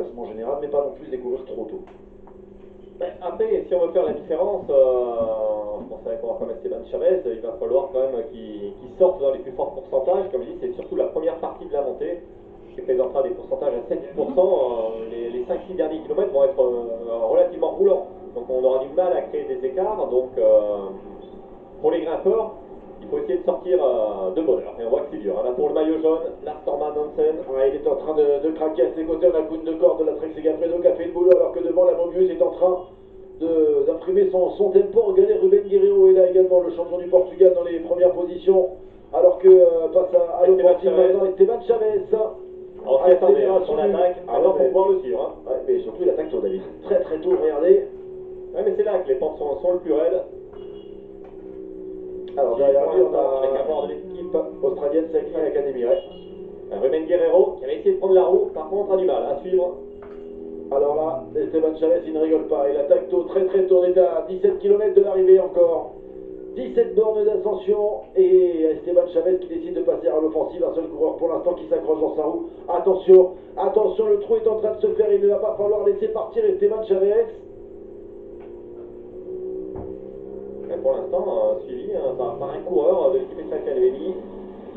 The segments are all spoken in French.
classement général, mais pas non plus découvrir trop tôt. Après, si on veut faire la différence, je pense avec comme Esteban Chavez, il va falloir quand même qu'il sorte dans les plus forts pourcentages. Comme je dis, c'est surtout la première partie de la montée qui présentera des pourcentages à 7-8%. Les 5-6 derniers kilomètres vont être relativement roulants. Donc on aura du mal à créer des écarts. Donc pour les grimpeurs, il faut essayer de sortir de bonheur. Et on voit que c'est dur. Là pour le maillot jaune, Lars Torman Hansen. Ouais, il est en train de craquer à ses côtés. On a Koun de corde de la Trek Segafredo qui a fait le boulot, alors que devant la Mobius est en train d'imprimer son tempo. Regardez, Ruben Guerreiro est là également, le champion du Portugal, dans les premières positions. Alors que passe à l'offensive maintenant Esteban Chavez. On s'y attendait à son attaque. Maintenant, faut pouvoir le suivre. Ouais, mais surtout, il attaque tôt, David. Très très tôt, regardez. Ouais, mais c'est là que les pentes sont le plus raides. Alors derrière lui, on a avec un bord de l'équipe australienne Cycling Academy. Ouais. Ruben Guerreiro qui avait essayé de prendre la roue, par contre a du mal à suivre. Alors là, Esteban Chavez, il ne rigole pas. Il attaque tôt, très très tôt. On est à 17 km de l'arrivée encore. 17 bornes d'ascension et Esteban Chavez qui décide de passer à l'offensive. Un seul coureur pour l'instant qui s'accroche dans sa roue. Attention, attention, le trou est en train de se faire. Il ne va pas falloir laisser partir Esteban Chavez. Et pour l'instant, suivi par un coureur de l'équipe Academy.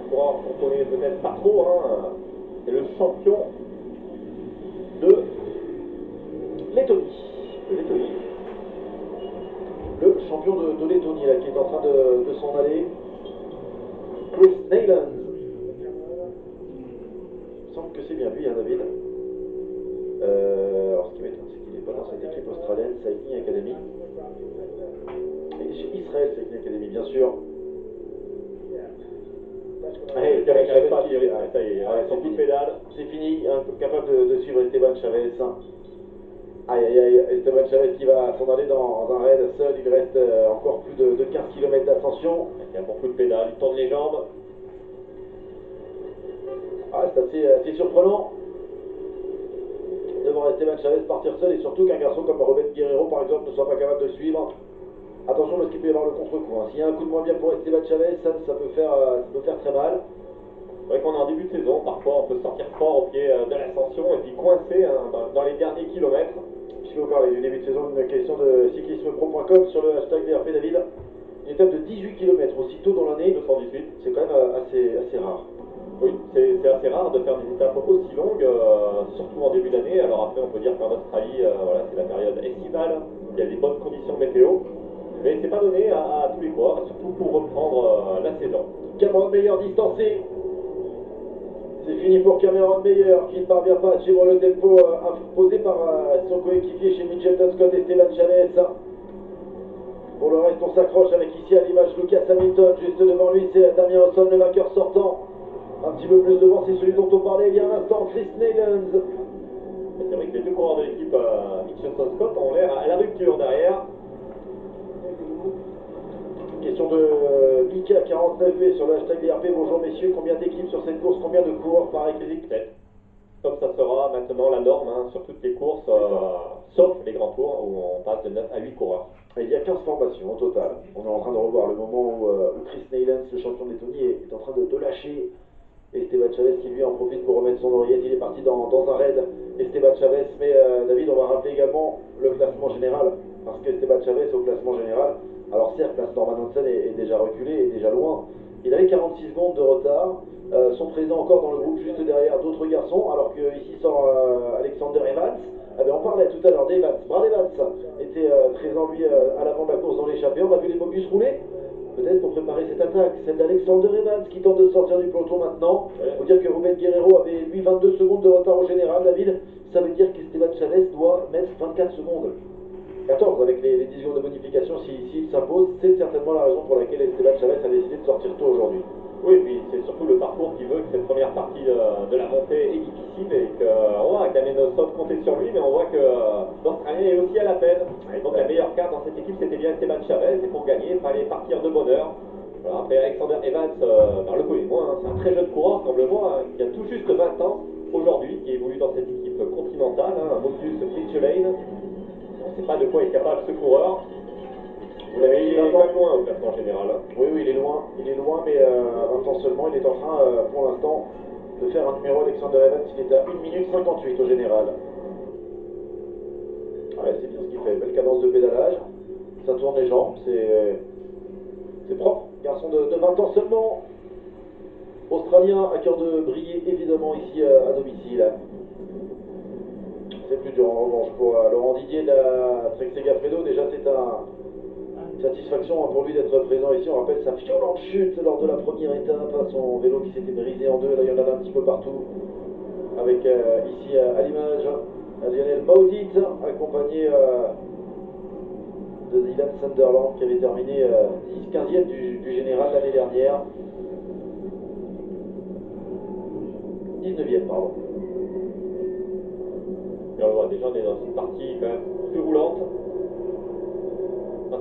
Un coureur qu'on connaît peut-être pas trop. C'est le champion de Lettonie. Le champion de Lettonie là, qui est en train de s'en aller. Chris Neylands. Il me semble que c'est bien lui, hein, David. Alors ce qui m'étonne, c'est qu'il n'est pas dans cette équipe australienne, Cycling Academy. Il est chez Israël Cycling Academy, bien sûr. Allez, Chavez pas tirer, ça y est, son coup de pédale. C'est fini, capable de suivre Esteban Chavez. Aïe aïe aïe, Esteban Chavez qui va s'en aller dans un raid seul. Il reste encore plus de 15 km d'ascension. Il y a beaucoup de pédales, il tourne les jambes. Ah, c'est assez surprenant de voir Esteban Chavez partir seul, et surtout qu'un garçon comme Ruben Guerreiro par exemple ne soit pas capable de suivre. Attention parce qu'il peut y avoir le contre-coup. S'il y a un coup de moins bien pour Esteban Chavez, ça peut faire très mal. C'est vrai qu'on est en début de saison, parfois on peut sortir fort au pied de l'ascension et puis coincer dans les derniers kilomètres. Puisque vous parlez du début de saison, une question de cyclismepro.com sur le hashtag DRP David. Une étape de 18 km aussitôt dans l'année, 218, c'est quand même assez rare. Oui, c'est assez rare de faire des étapes aussi longues, surtout en début d'année. Alors après on peut dire qu'en Australie, voilà, c'est la période estivale, il y a des bonnes conditions météo. Mais c'est pas donné à tous les coureurs, surtout pour reprendre la saison. Cameron Meyer distancé. C'est fini pour Cameron Meyer qui ne parvient pas à suivre le tempo imposé par son coéquipier chez Mitchelton Scott, Esteban Chavez. Pour le reste, on s'accroche avec ici à l'image Lucas Hamilton. Juste devant lui, c'est Damien Hosson, le vainqueur sortant. Un petit peu plus devant, c'est celui dont on parlait il y a un instant, Chris Neylands. C'est vrai que les deux coureurs de l'équipe Mitchelton Scott ont l'air à la rupture derrière. Question de Mika 49V sur le hashtag DRP. Bonjour messieurs, combien d'équipes sur cette course, combien de coureurs par équipe? Comme ça sera maintenant la norme sur toutes les courses, sauf les grands tours où on passe de 9 à 8 coureurs. Et il y a 15 formations au total. On est en train de revoir le moment où Chris Neylands, le champion de Lettonie, est en train de lâcher. Esteban Chavez qui lui en profite pour remettre son oreillette. Il est parti dans un raid, Esteban Chavez. Mais David, on va rappeler également le classement général, parce qu'Esteban Chavez au classement général, alors certes, Lars Norman Hansen est déjà reculé, est déjà loin. Il avait 46 secondes de retard, sont présents encore dans le groupe juste derrière d'autres garçons, alors que ici sort Alexander Evans. Ah ben on parlait tout à l'heure d'Evans. Brad Evans était présent lui à l'avant de la course dans l'échappée. On a vu les Mobius rouler. Peut-être pour préparer cette attaque, celle d'Alexander Evans qui tente de sortir du peloton maintenant. Il faut dire que Ruben Guerreiro avait lui 22 secondes de retard au général. David, ça veut dire qu'Esteban Chavez doit mettre 24 secondes. 14 avec les 10 secondes de modification s'il s'impose. C'est certainement la raison pour laquelle Esteban Chavez a décidé de sortir tôt aujourd'hui. Oui, et puis c'est surtout le parcours qui veut que cette première partie de la montée est difficile et qu'on voit que Damien Hosson comptait sur lui, mais on voit que l'Australien est aussi à la peine. Et donc la meilleure carte dans cette équipe c'était bien Esteban Chavez, et pour gagner il fallait partir de bonne heure. Voilà, après Alexander Evans, le connaît moins, c'est un très jeune coureur comme on le voit, qui a tout juste 20 ans aujourd'hui, qui évolue dans cette équipe continentale, un Mobius Bridgelane. On ne sait pas de quoi est capable ce coureur. Vous l'avez dit, il est pas loin au classement général. Oui, il est loin, mais à 20 ans seulement, il est en train, pour l'instant, de faire un numéro. Alexander Evans, il est à 1 minute 58 au général. Ouais, c'est bien ce qu'il fait. Belle cadence de pédalage. Ça tourne les jambes. C'est propre. Garçon de 20 ans seulement. Australien à cœur de briller évidemment ici à domicile. C'est plus dur en revanche pour Laurent Didier de la Trek Segafredo. Déjà c'est une satisfaction pour lui d'être présent ici. On rappelle sa violente chute lors de la première étape. Son vélo qui s'était brisé en deux. Là il y en a un petit peu partout. Avec ici à l'image Lionel Baudit accompagné de Dylan Sunderland qui avait terminé 15e du général l'année dernière. 19e, pardon. Et on le voit déjà, on est dans une partie quand même plus roulante.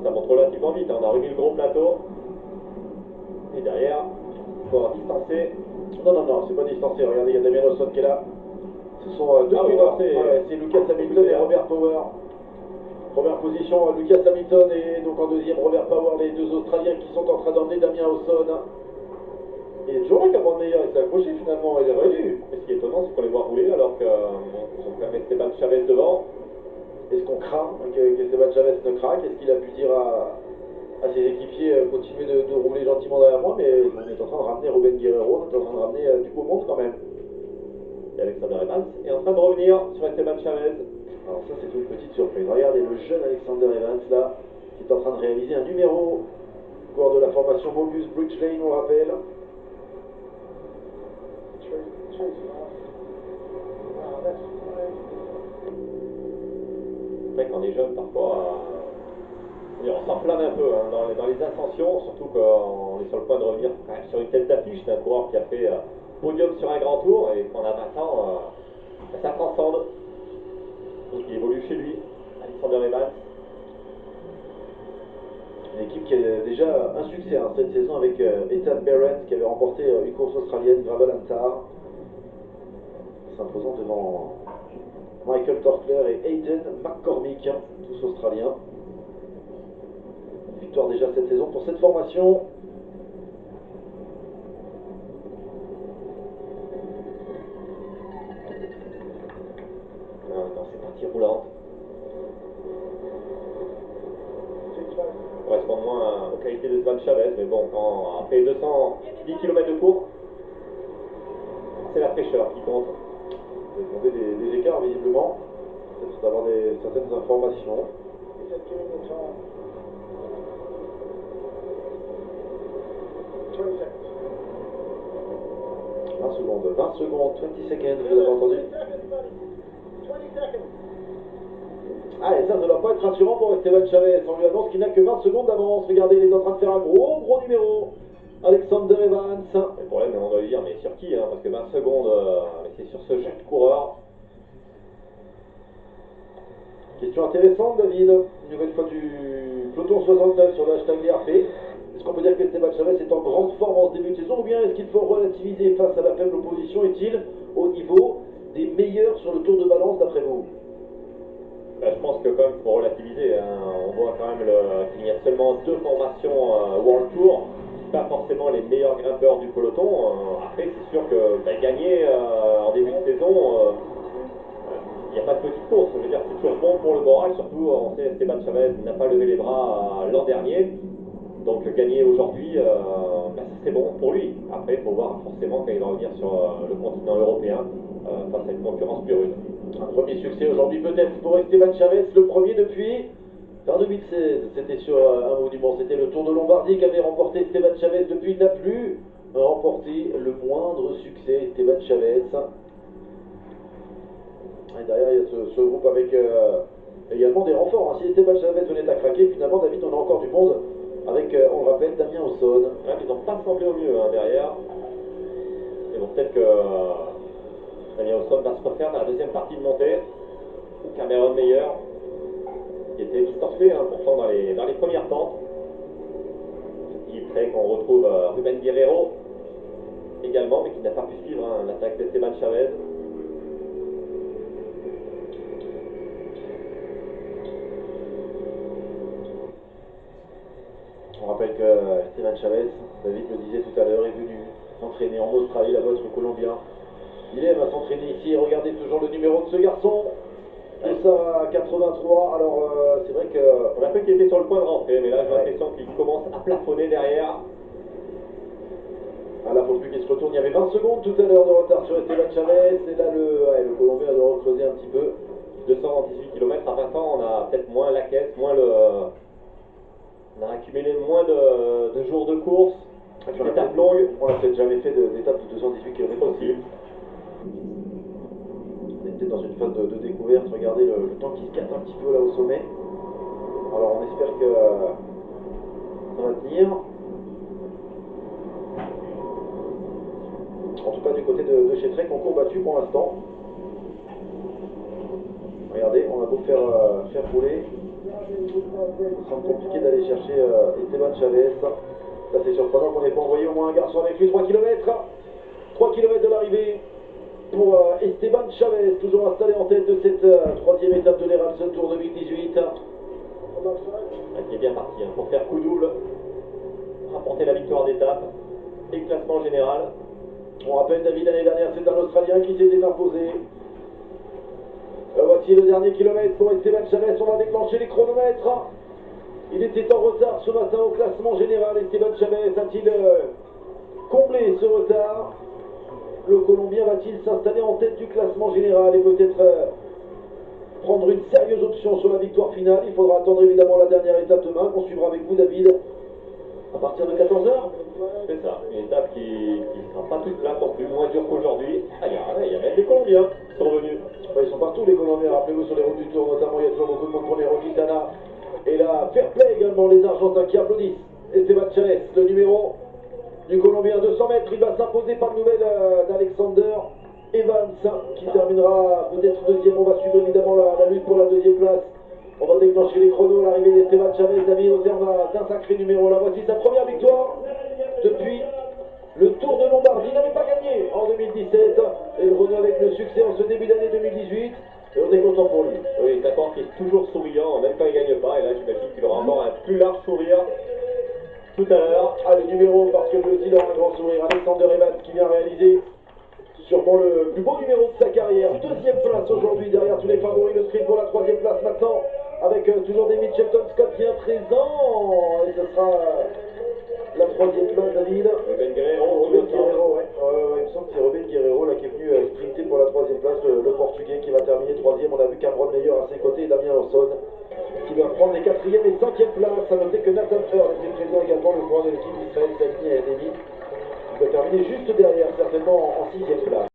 Ça monte relativement vite, hein. On a remis le gros plateau. Et derrière, il faut avoir distancé. Non, c'est pas distancé. Regardez, il y a Damien Osson qui est là. Ce sont deux coureurs. C'est Lucas Hamilton et Robert Power. Première position, Lucas Hamilton et donc en deuxième, Robert Power, les deux Australiens qui sont en train d'emmener Damien Osson. Il est toujours là, Cameron Meyer, il s'est accroché finalement, il est revenu. Et ce qui est étonnant, c'est qu'on les voit rouler alors qu'ils ont quand même Esteban Chavez devant. Est-ce qu'on craint qu'Esteban Chavez ne craque? Est-ce qu'il a pu dire à ses équipiers continuer de rouler gentiment derrière moi? Mais on est en train de ramener Ruben Guerrero, on est en train de ramener du beau monde quand même. Et Alexander Evans est en train de revenir sur Esteban Chavez. Alors ça c'est une petite surprise. Regardez le jeune Alexander Evans là, qui est en train de réaliser un numéro. Coureur de la formation Mobius Bridge Lane, on rappelle. C'est vrai qu'on est jeune parfois, on s'enflamme un peu hein, dans les ascensions, surtout qu'on est sur le point de revenir quand même sur une tête d'affiche d'un coureur qui a fait podium sur un grand tour et qu'on a 20 ans, ça transcende. Donc il évolue chez lui, Alexander Evans. Une équipe qui a déjà un succès hein, cette saison avec Ethan Behrens qui avait remporté une course australienne, Gravel Antar, s'imposant devant Michael Torkler et Hayden McCormick, hein, tous australiens. Victoire déjà cette saison pour cette formation. Dans ces parties roulantes. Correspond moins aux qualités de Esteban Chavez, mais bon, après 210 km de cours, c'est la fraîcheur qui compte. Vous avez demandé des écarts visiblement, peut-être d'avoir certaines informations. 20 secondes, 20 secondes, 20 seconds, vous avez entendu? Ah, et ça ne doit pas être rassurant pour Esteban Chavez. On lui annonce qu'il n'a que 20 secondes d'avance. Regardez, il est en train de faire un gros numéro. Alexander Evans. Le problème, on doit lui dire, mais sur qui hein, parce que 20 secondes, c'est sur ce jeune coureur. Question intéressante, David. Une nouvelle fois du peloton 69 sur le hashtag DRP. Est-ce qu'on peut dire qu'Esteban Chavez est en grande forme en ce début de saison ou bien est-ce qu'il faut relativiser face à la faible opposition? Est-il au niveau des meilleurs sur le tour de balance d'après vous? Je pense que quand même il faut relativiser, hein. On voit quand même qu'il y a seulement 2 formations World Tour, pas forcément les meilleurs grimpeurs du peloton. Après c'est sûr que gagner en début de saison, il n'y a pas de petite course, je veux dire c'est toujours bon pour le moral, surtout on sait Esteban Chavez n'a pas levé les bras l'an dernier, donc gagner aujourd'hui, ça serait bon pour lui. Après il faut voir forcément quand il va revenir sur le continent européen face à une concurrence plus rude. Un premier succès aujourd'hui peut-être pour Esteban Chavez, le premier depuis fin 2016. C'était sur un monument, c'était le Tour de Lombardie qu'avait remporté Esteban Chavez. Depuis, il n'a plus remporté le moindre succès, Esteban Chavez. Et derrière, il y a ce groupe avec également des renforts. Hein. Si Esteban Chavez venait à craquer, finalement, David, on a encore du monde avec, on le rappelle, Damien Osson. Ouais, ils n'ont pas semblé au mieux hein, derrière. Et bon, peut-être que Damien Osson va se refaire dans la deuxième partie de montée. Cameron Meyer, qui était distancé hein, pourtant dans les premières pentes. Il est prêt qu'on retrouve Ruben Guerrero également, mais qui n'a pas pu suivre hein, l'attaque d'Esteban Chavez. On rappelle que Esteban Chavez, David le disait tout à l'heure, est venu s'entraîner en Australie, là-bas sur Colombien. Il aime à s'entraîner ici et regardez toujours le numéro de ce garçon. Tout ça à 83. Alors c'est vrai que... On a cru qu'il était sur le point de rentrer, mais là j'ai l'impression qu'il commence à plafonner derrière. Ah là, faut plus qu'il se retourne. Il y avait 20 secondes tout à l'heure de retard sur Esteban Chavez. Et là, le Colombien a dû recreuser un petit peu. 218 km à 20 ans, on a peut-être moins la caisse, moins le... On a accumulé moins de jours de course, une étape longue. On n'a peut-être jamais fait d'étape de 218 km aussi. On est peut-être dans une phase de découverte. Regardez le temps qui se casse un petit peu là au sommet. Alors on espère que ça va tenir. En tout cas du côté de chez Trek, concours battu pour l'instant. Regardez, on a beau faire rouler. Il semble compliqué d'aller chercher Esteban Chavez. Là c'est surprenant qu'on n'ait pas envoyé au moins un garçon avec lui. 3 km. 3 km de l'arrivée pour Esteban Chavez, toujours installé en tête de cette troisième étape de l'Erasmus Tour 2018. Qui est bien parti hein, pour faire coup double, rapporter la victoire d'étape et le classement général. On rappelle David l'année dernière, c'est un Australien qui s'était imposé. Voici le dernier kilomètre pour Esteban Chavez, on va déclencher les chronomètres. Il était en retard ce matin au classement général. Esteban Chavez a-t-il comblé ce retard? Le Colombien va-t-il s'installer en tête du classement général et peut-être prendre une sérieuse option sur la victoire finale? Il faudra attendre évidemment la dernière étape demain qu'on suivra avec vous David à partir de 14 h. C'est ça, une étape qui ne sera pas toute plate non plus, moins dure qu'aujourd'hui. Ah, il y a même des Colombiens qui sont venus. Ils sont partout les Colombiens, rappelez-vous sur les routes du Tour notamment, il y a toujours beaucoup de monde pour les Quintana. Et là, fair play également, les Argentins qui applaudissent Esteban Chavez, le numéro du Colombien. 200 mètres, il va s'imposer par nouvelle d'Alexander Evans qui terminera peut-être deuxième. On va suivre évidemment la lutte pour la deuxième place. On va déclencher les chronos, l'arrivée d'Esteban Chavez, David, au terme d'un sacré numéro. Là, voici sa première victoire depuis le Tour de Lombardie. Il n'avait pas gagné en 2017 et il renoue avec le succès en ce début d'année 2018. Et on est content pour lui. Oui, d'accord, qui est toujours souriant, même quand il ne gagne pas. Et là, j'imagine qu'il aura encore un plus large sourire tout à l'heure. Ah, le numéro, parce que lui aussi il aura un grand sourire. Alexander Evans qui vient réaliser sûrement le plus beau numéro de sa carrière. Deuxième place aujourd'hui derrière tous les favoris. Le sprint pour la troisième place maintenant. Avec toujours des Mitchelton Scott bien présent. Et ce sera la troisième place, David. Ruben Guerreiro, Ruben Guerreiro, ouais. Il me semble que c'est Ruben Guerreiro là, qui est venu sprinter pour la troisième place. Le Portugais qui va terminer troisième. On a vu Cameron Meyer à ses côtés et Damien Lawson qui va prendre les quatrième et cinquième places. À noter que Nathan Hurd était présent également, le joueur de l'équipe d'Israël Safni et Demi. Il va terminer juste derrière, certainement en sixième place.